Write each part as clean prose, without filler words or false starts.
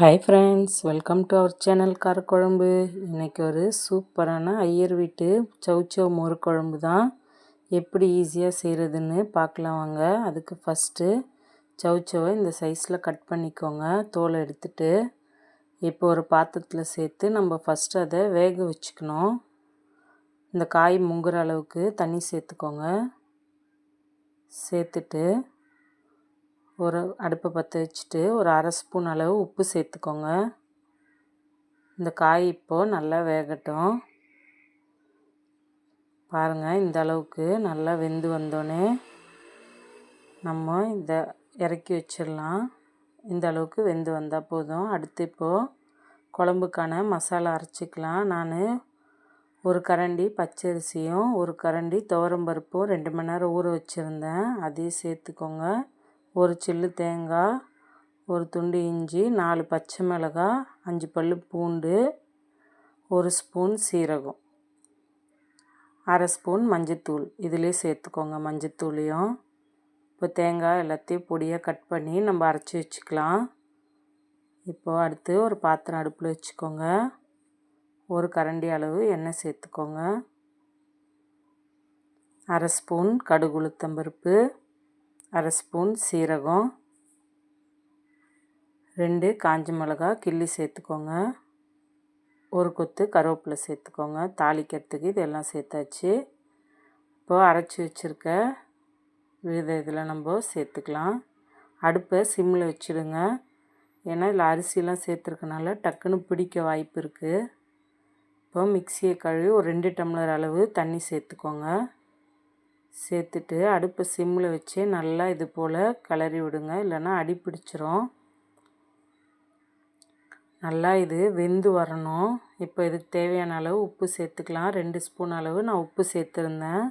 Hi friends, welcome to our channel Karakuzhambu. இன்றைக்கி ஒரு சூப்பரான ஐயர் வீட்டு சௌச்சௌ மோர் குழம்பு தான் எப்படி ஈஸியாக செய்கிறதுன்னு பார்க்கலாம் வாங்க. அதுக்கு ஃபஸ்ட்டு சௌச்சௌவை இந்த சைஸில் கட் பண்ணிக்கோங்க, தோலை எடுத்துட்டு. இப்போ ஒரு பாத்திரத்தில் சேர்த்து நம்ம ஃபஸ்ட்டு அதை வேக வச்சுக்கணும். இந்த காய் முங்குற அளவுக்கு தண்ணி சேர்த்துக்கோங்க. சேர்த்துட்டு ஒரு அடுப்பை பற்ற வச்சுட்டு ஒரு அரை ஸ்பூன் அளவு உப்பு சேர்த்துக்கோங்க. இந்த காய் இப்போது நல்லா வேகட்டும். பாருங்கள், இந்த அளவுக்கு நல்லா வெந்து வந்தோடனே நம்ம இதை இறக்கி வச்சிடலாம். இந்த அளவுக்கு வெந்து வந்தால் போதும். அடுத்து இப்போது குழம்புக்கான மசாலா அரைச்சிக்கலாம். நான் ஒரு கரண்டி பச்சரிசியும் ஒரு கரண்டி துவரம்பருப்பும் 2 மணி நேரம் ஊற வச்சுருந்தேன், அதையும் சேர்த்துக்கோங்க. ஒரு சில்லு தேங்காய், ஒரு துண்டு இஞ்சி, 4 பச்சை மிளகாய், 5 பல் பூண்டு, ஒரு ஸ்பூன் சீரகம், அரை ஸ்பூன் மஞ்சத்தூள் இதிலே சேர்த்துக்கோங்க. மஞ்சத்தூளையும் இப்போ தேங்காய் எல்லாத்தையும் பொடியாக கட் பண்ணி நம்ம அரைச்சி வச்சுக்கலாம். இப்போது அடுத்து ஒரு பாத்திரம் அடுப்பில் வச்சுக்கோங்க. ஒரு கரண்டி அளவு எண்ணெய் சேர்த்துக்கோங்க. அரை ஸ்பூன் கடுகு உளுத்தம்பருப்பு, அரை ஸ்பூன் சீரகம், 2 காஞ்ச மிளகாய் கிள்ளி சேர்த்துக்கோங்க. ஒரு கொத்து கருவேப்பிலை சேர்த்துக்கோங்க. தாளிக்கிறதுக்கு இதெல்லாம் சேர்த்தாச்சு. இப்போது அரைச்சி வச்சுருக்க இதில் நம்ம சேர்த்துக்கலாம். அடுப்பை சிம்மில் வச்சுடுங்க, ஏன்னா இதில் அரிசிலாம் சேர்த்துருக்கனால டக்குன்னு பிடிக்க வாய்ப்பு இருக்குது. இப்போ மிக்சியை கழுவி ஒரு 2 டம்ளர் அளவு தண்ணி சேர்த்துக்கோங்க. சேர்த்துட்டு அடுப்பை சிம்மில் வச்சு நல்லா இது போல் கிளறி விடுங்க, இல்லைன்னா அடி பிடிச்சிரும். நல்லா இது வெந்து வரணும். இப்போ இதுக்கு தேவையான அளவு உப்பு சேர்த்துக்கலாம். 2 ஸ்பூன் அளவு நான் உப்பு சேர்த்துருந்தேன்.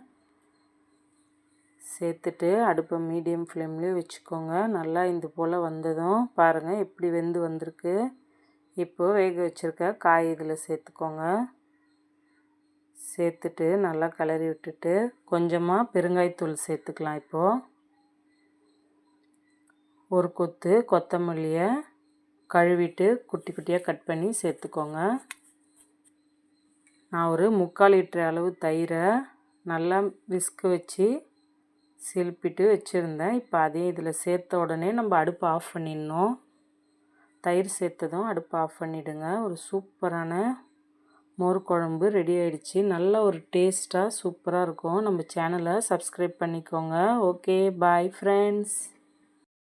சேர்த்துட்டு அடுப்பை மீடியம் ஃப்ளேம்லேயே வச்சுக்கோங்க. நல்லா இது போல் வந்ததும் பாருங்கள் எப்படி வெந்து வந்திருக்கு. இப்போது வேக வச்சுருக்க காய் இதில் சேர்த்துக்கோங்க. சேர்த்துட்டு நல்லா கிளறி விட்டுட்டு கொஞ்சமாக பெருங்காயத்தூள் சேர்த்துக்கலாம். இப்போது ஒரு கொத்து கொத்தமல்லியை கழுவிட்டு குட்டி குட்டியாக கட் பண்ணி சேர்த்துக்கோங்க. நான் ஒரு 3/4 லிட்டர் அளவு தயிரை நல்லா விஸ்கு வச்சு சிலுப்பிட்டு வச்சுருந்தேன். இப்போ அதையும் இதில் சேர்த்த உடனே நம்ம அடுப்பை ஆஃப் பண்ணிடணும். தயிர் சேர்த்ததும் அடுப்பை ஆஃப் பண்ணிவிடுங்க. ஒரு சூப்பரான மோர் குழம்பு ரெடி ஆகிடுச்சு. நல்ல ஒரு டேஸ்ட்டாக சூப்பராக இருக்கும். நம்ம சேனலை சப்ஸ்கிரைப் பண்ணிக்கோங்க. Okay, bye friends.